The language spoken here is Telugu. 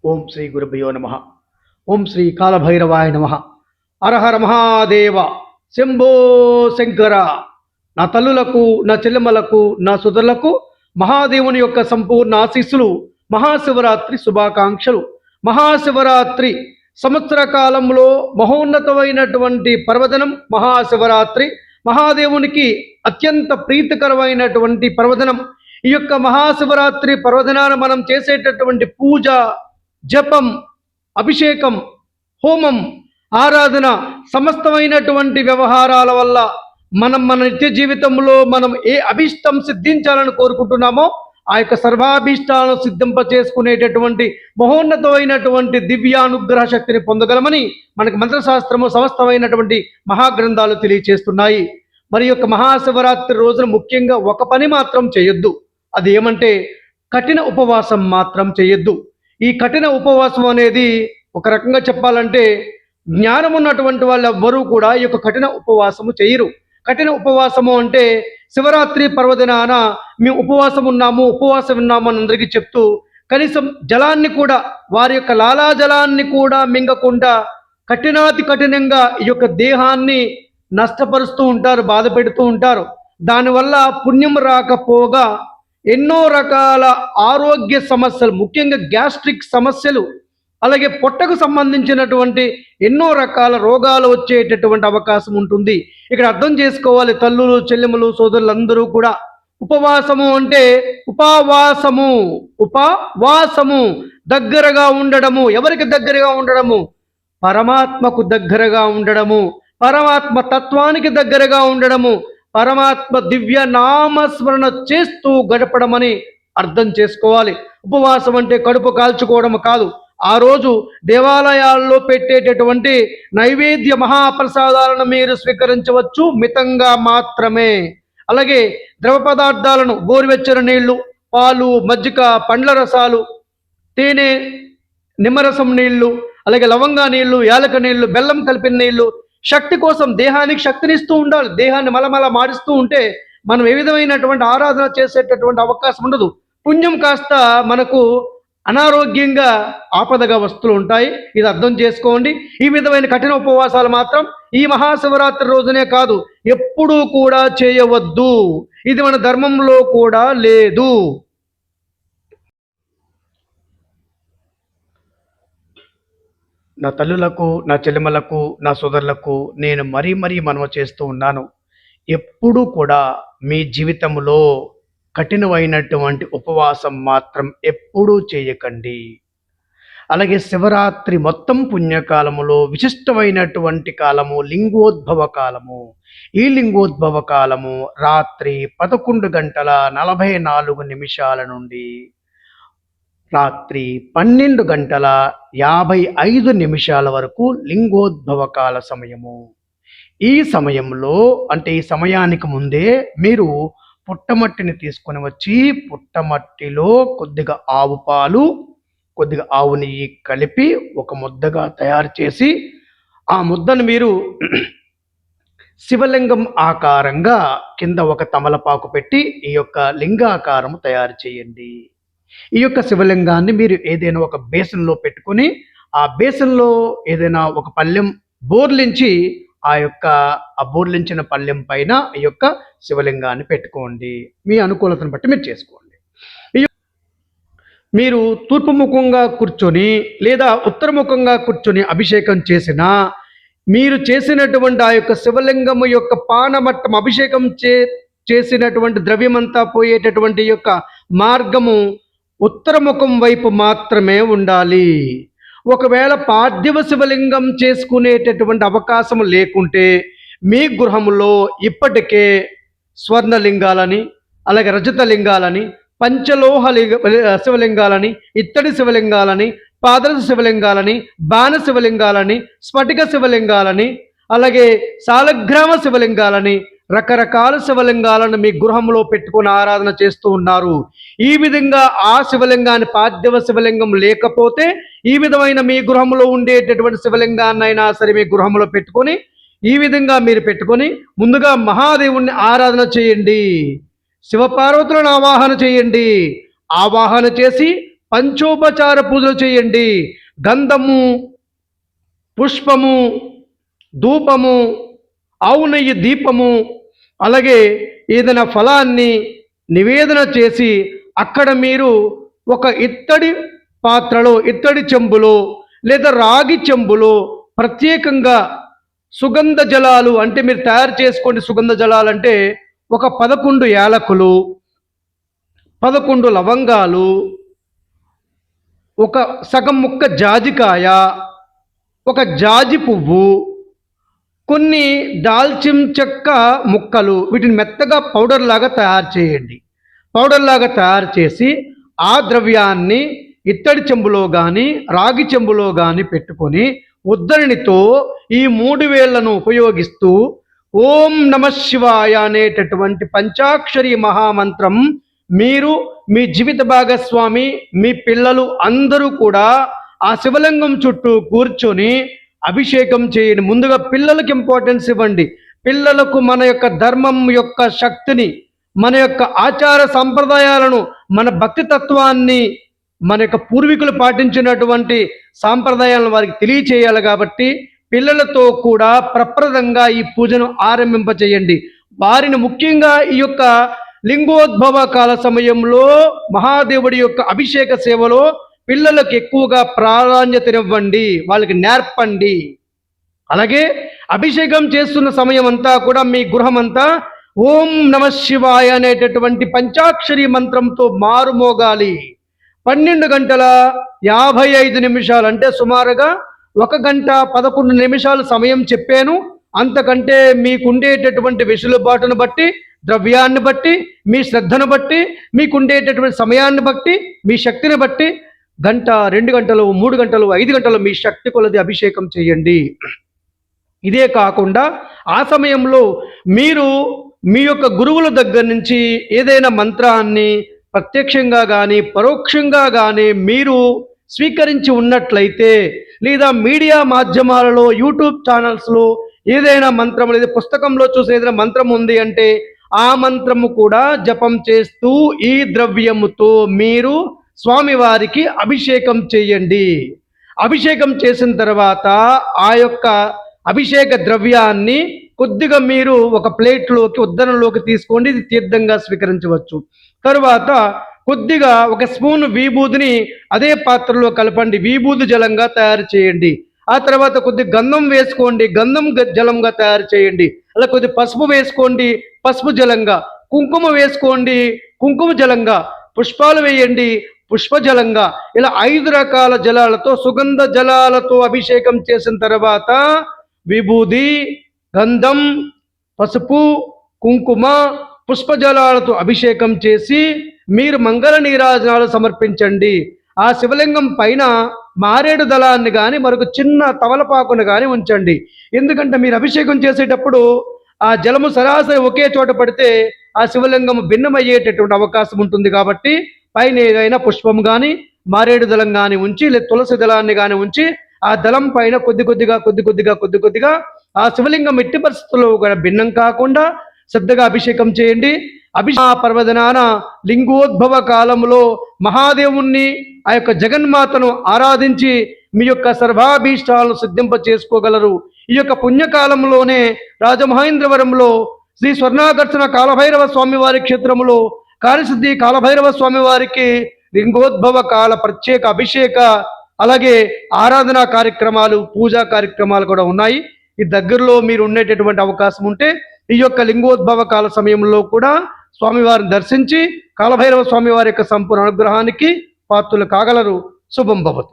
ఓం శ్రీ గురుభ్యో నమ. ఓం శ్రీ కాలభైరవాయ నమ. హరహర మహాదేవ. శంభో శంకర. నా తల్లులకు, నా చెల్లెమ్మలకు, నా సుధులకు మహాదేవుని యొక్క సంపూర్ణ ఆశీస్సులు. మహాశివరాత్రి శుభాకాంక్షలు. మహాశివరాత్రి సంవత్సర కాలంలో మహోన్నతమైనటువంటి పర్వదినం మహాశివరాత్రి. మహాదేవునికి అత్యంత ప్రీతికరమైనటువంటి పర్వదినం. ఈ యొక్క మహాశివరాత్రి పర్వదినాన మనం చేసేటటువంటి పూజ, జపం, అభిషేకం, హోమం, ఆరాధన, సమస్తమైనటువంటి వ్యవహారాల వల్ల మన నిత్య జీవితంలో మనం ఏ అభిష్టం సిద్ధించాలని కోరుకుంటున్నామో ఆ యొక్క సర్వాభీష్టాలను సిద్ధింప చేసుకునేటటువంటి మహోన్నతమైనటువంటి దివ్యానుగ్రహ శక్తిని పొందగలమని మనకు మంత్రశాస్త్రము సమస్తమైనటువంటి మహాగ్రంథాలు తెలియచేస్తున్నాయి. మరి యొక్క మహాశివరాత్రి రోజున ముఖ్యంగా ఒక పని మాత్రం చేయొద్దు. అది ఏమంటే కఠిన ఉపవాసం మాత్రం చేయొద్దు. ఈ కఠిన ఉపవాసం అనేది ఒక రకంగా చెప్పాలంటే జ్ఞానం ఉన్నటువంటి వాళ్ళు ఎవ్వరూ కూడా ఈ యొక్క కఠిన ఉపవాసము చేయరు. కఠిన ఉపవాసము అంటే శివరాత్రి పర్వదినాన మేము ఉపవాసం ఉన్నాము అని అందరికీ చెప్తూ కనీసం జలాన్ని కూడా, వారి యొక్క లాలాజలాన్ని కూడా మింగకుండా కఠినాతి కఠినంగా ఈ యొక్క దేహాన్ని నష్టపరుస్తూ ఉంటారు, బాధ పెడుతూ ఉంటారు. దానివల్ల పుణ్యం రాకపోగా ఎన్నో రకాల ఆరోగ్య సమస్యలు, ముఖ్యంగా గ్యాస్ట్రిక్ సమస్యలు, అలాగే పొట్టకు సంబంధించినటువంటి ఎన్నో రకాల రోగాలు వచ్చేటటువంటి అవకాశం ఉంటుంది. ఇక్కడ అర్థం చేసుకోవాలి తల్లులు, చెల్లెములు, సోదరులందరూ కూడా. ఉపవాసము అంటే ఉపవాసము దగ్గరగా ఉండడము. ఎవరికి దగ్గరగా ఉండడము? పరమాత్మకు దగ్గరగా ఉండడము, పరమాత్మ తత్వానికి దగ్గరగా ఉండడము, పరమాత్మ దివ్య నామస్మరణ చేస్తూ గడపడమని అర్థం చేసుకోవాలి. ఉపవాసం అంటే కడుపు కాల్చుకోవడం కాదు. ఆ రోజు దేవాలయాల్లో పెట్టేటటువంటి నైవేద్య మహాప్రసాదాలను మీరు స్వీకరించవచ్చు, మితంగా మాత్రమే. అలాగే ద్రవ పదార్థాలను, గోరువెచ్చని నీళ్లు, పాలు, మజ్జిగ, పండ్ల రసాలు, తేనె, నిమ్మరసం నీళ్లు, అలాగే లవంగా నీళ్లు, యాలక నీళ్లు, బెల్లం కలిపిన నీళ్లు, శక్తి కోసం దేహానికి శక్తినిస్తూ ఉండాలి. దేహాన్ని మలమల మాడిస్తూ ఉంటే మనం ఏ విధమైనటువంటి ఆరాధన చేసేటటువంటి అవకాశం ఉండదు. పుణ్యం కాస్త మనకు అనారోగ్యంగా, ఆపదగా వస్తువులు ఉంటాయి. ఇది అర్థం చేసుకోండి. ఈ విధమైన కఠిన ఉపవాసాలు మాత్రం ఈ మహాశివరాత్రి రోజునే కాదు, ఎప్పుడూ కూడా చేయవద్దు. ఇది మన ధర్మంలో కూడా లేదు. నా తల్లులకు, నా చెల్లెమ్మలకు, నా సోదరులకు నేను మరీ మనవి చేస్తూ ఉన్నాను. ఎప్పుడూ కూడా మీ జీవితంలో కఠినమైనటువంటి ఉపవాసం మాత్రం ఎప్పుడూ చేయకండి. అలాగే శివరాత్రి మొత్తం పుణ్యకాలములో విశిష్టమైనటువంటి కాలము లింగోద్భవ కాలము. ఈ లింగోద్భవ కాలము రాత్రి 11:44 నుండి రాత్రి 12:55 వరకు లింగోద్భవ కాల సమయము. ఈ సమయంలో అంటే ఈ సమయానికి ముందే మీరు పుట్టమట్టిని తీసుకొని వచ్చి పుట్టమట్టిలో కొద్దిగా ఆవు పాలు, కొద్దిగా ఆవు నెయ్యి కలిపి ఒక ముద్దగా తయారు చేసి ఆ ముద్దను మీరు శివలింగం ఆకారంగా కింద ఒక తమలపాకు పెట్టి ఈ యొక్క లింగాకారం తయారు చేయండి. ఈ యొక్క శివలింగాన్ని మీరు ఏదైనా ఒక బేసన్లో పెట్టుకొని ఆ బేసన్లో ఏదైనా ఒక పళ్ళెం బోర్లించి ఆ బోర్లించిన పళ్ళెం పైన ఈ యొక్క శివలింగాన్ని పెట్టుకోండి. మీ అనుకూలతను బట్టి మీరు చేసుకోండి. మీరు తూర్పు ముఖంగా కూర్చొని లేదా ఉత్తరముఖంగా కూర్చొని అభిషేకం చేసినా, మీరు చేసినటువంటి ఆ యొక్క శివలింగము యొక్క పానమట్టం అభిషేకం చేసినటువంటి ద్రవ్యమంతా పోయేటటువంటి యొక్క మార్గము ఉత్తరముఖం వైపు మాత్రమే ఉండాలి. ఒకవేళ పార్థివ శివలింగం చేసుకునేటటువంటి అవకాశం లేకుంటే మీ గృహంలో ఇప్పటికే స్వర్ణలింగాలని, అలాగే రజతలింగాలని, పంచలోహ శివలింగాలని, ఇత్తడి శివలింగాలని, పాదరస శివలింగాలని, బాణ శివలింగాలని, స్ఫటిక శివలింగాలని, అలాగే సాలగ్రామ శివలింగాలని, రకరకాల శివలింగాలను మీ గృహంలో పెట్టుకుని ఆరాధన చేస్తూ ఉన్నారు. ఈ విధంగా ఆ శివలింగాన్ని, పార్థివ శివలింగం లేకపోతే ఈ విధమైన మీ గృహంలో ఉండేటటువంటి శివలింగాన్నైనా సరే మీ గృహంలో పెట్టుకొని ఈ విధంగా మీరు పెట్టుకొని ముందుగా మహాదేవుణ్ణి ఆరాధన చేయండి. శివపార్వతులను ఆవాహన చేయండి. ఆవాహన చేసి పంచోపచార పూజలు చేయండి. గంధము, పుష్పము, ధూపము, ఆవు నెయ్యి దీపము, అలాగే ఏదైనా ఫలాన్ని నివేదన చేసి అక్కడ మీరు ఒక ఇత్తడి పాత్రలో, ఇత్తడి చెంబులో లేదా రాగి చెంబులో ప్రత్యేకంగా సుగంధ జలాలు, అంటే మీరు తయారు చేసుకోండి. సుగంధ జలాలు అంటే ఒక 11 యాలకులు, 11 లవంగాలు, ఒక సగం ముక్క జాజికాయ, ఒక జాజి పువ్వు, కొన్ని దాల్చిన చెక్క ముక్కలు, వీటిని మెత్తగా పౌడర్ లాగా తయారు చేయండి. పౌడర్ లాగా తయారు చేసి ఆ ద్రవ్యాన్ని ఇత్తడి చెంబులో కానీ రాగి చెంబులో కానీ పెట్టుకొని ఉద్ధరణితో ఈ 3 వేళ్లను ఉపయోగిస్తూ ఓం నమ శివాయ అనేటటువంటి పంచాక్షరి మహామంత్రం మీరు, మీ జీవిత భాగస్వామి, మీ పిల్లలు అందరూ కూడా ఆ శివలింగం చుట్టూ కూర్చొని అభిషేకం చేయండి. ముందుగా పిల్లలకి ఇంపార్టెన్స్ ఇవ్వండి. పిల్లలకు మన యొక్క ధర్మం యొక్క శక్తిని, మన యొక్క ఆచార సంప్రదాయాలను, మన భక్తి తత్వాన్ని, మన యొక్క పూర్వీకులు పాటించినటువంటి సాంప్రదాయాలను వారికి తెలియచేయాలి. కాబట్టి పిల్లలతో కూడా ప్రప్రదంగా ఈ పూజను ఆరంభింపచేయండి. వారిని ముఖ్యంగా ఈ యొక్క లింగోద్భవ కాల సమయంలో మహాదేవుడి యొక్క అభిషేక సేవలో పిల్లలకు ఎక్కువగా ప్రాధాన్యతనివ్వండి, వాళ్ళకి నేర్పండి. అలాగే అభిషేకం చేస్తున్న సమయం అంతా కూడా మీ గృహమంతా ఓం నమ శివాయ అనేటటువంటి పంచాక్షరి మంత్రంతో మారుమోగాలి. 12 గంటల 55 నిమిషాలు, అంటే సుమారుగా 1 గంట 11 నిమిషాలు సమయం చెప్పాను. అంతకంటే మీకుండేటటువంటి వెసులుబాటును బట్టి, ద్రవ్యాన్ని బట్టి, మీ శ్రద్ధను బట్టి, మీకుండేటటువంటి సమయాన్ని బట్టి, మీ శక్తిని బట్టి గంట, 2 గంటలు, 3 గంటలు, 5 గంటలు మీ శక్తి కొలది అభిషేకం చేయండి. ఇదే కాకుండా ఆ సమయంలో మీరు మీ యొక్క గురువుల దగ్గర నుంచి ఏదైనా మంత్రాన్ని ప్రత్యక్షంగా కానీ పరోక్షంగా కానీ మీరు స్వీకరించి ఉన్నట్లయితే, లేదా మీడియా మాధ్యమాలలో, యూట్యూబ్ ఛానల్స్లో ఏదైనా మంత్రం, లేదా పుస్తకంలో చూసిన ఏదైనా మంత్రం ఉంది అంటే ఆ మంత్రము కూడా జపం చేస్తూ ఈ ద్రవ్యముతో మీరు స్వామివారికి అభిషేకం చేయండి. అభిషేకం చేసిన తర్వాత ఆ యొక్క అభిషేక ద్రవ్యాన్ని కొద్దిగా మీరు ఒక ప్లేట్లోకి, ఉద్దరణలోకి తీసుకోండి. ఇది తీర్థంగా స్వీకరించవచ్చు. తరువాత కొద్దిగా ఒక స్పూన్ విభూదిని అదే పాత్రలో కలపండి, విభూది జలంగా తయారు చేయండి. ఆ తర్వాత కొద్ది గంధం వేసుకోండి, గంధం జలంగా తయారు చేయండి. అలా కొద్ది పసుపు వేసుకోండి, పసుపు జలంగా. కుంకుమ వేసుకోండి, కుంకుమ జలంగా. పుష్పాలు వేయండి, పుష్పజలంగా. ఇలా 5 రకాల జలాలతో, సుగంధ జలాలతో అభిషేకం చేసిన తర్వాత విభూది, గంధం, పసుపు, కుంకుమ, పుష్పజలాలతో అభిషేకం చేసి మీరు మంగళ నీరాజనాలు సమర్పించండి. ఆ శివలింగం పైన మారేడు దళాన్ని కానీ మరొక చిన్న తవలపాకును కానీ ఉంచండి. ఎందుకంటే మీరు అభిషేకం చేసేటప్పుడు ఆ జలము సరాసరి ఒకే చోట పడితే ఆ శివలింగం భిన్నమయ్యేటటువంటి అవకాశం ఉంటుంది. కాబట్టి పైన ఏదైనా పుష్పం కానీ మారేడు దళం కానీ ఉంచి, లేదా తులసి దళాన్ని కానీ ఉంచి ఆ దళం పైన కొద్ది కొద్దిగా ఆ శివలింగం ఎట్టి పరిస్థితుల్లో కూడా భిన్నం కాకుండా శ్రద్ధగా అభిషేకం చేయండి. పర్వదనాన లింగోద్భవ కాలంలో మహాదేవుణ్ణి, ఆ యొక్క జగన్మాతను ఆరాధించి మీ యొక్క సర్వాభీష్టాలను సిద్ధింప చేసుకోగలరు. ఈ యొక్క పుణ్యకాలంలోనే రాజమహేంద్రవరంలో శ్రీ స్వర్ణాకర్షణ కాలభైరవ స్వామివారి క్షేత్రములో కార్యసిద్ధి కాలభైరవ స్వామివారికి లింగోద్భవ కాల ప్రత్యేక అభిషేక, అలాగే ఆరాధనా కార్యక్రమాలు, పూజా కార్యక్రమాలు కూడా ఉన్నాయి. ఈ దగ్గరలో మీరు ఉండేటటువంటి అవకాశం ఉంటే ఈ యొక్క లింగోద్భవ కాల సమయంలో కూడా స్వామివారిని దర్శించి కాలభైరవ స్వామివారి యొక్క సంపూర్ణ అనుగ్రహానికి పాత్రులు కాగలరు. శుభం భవతు.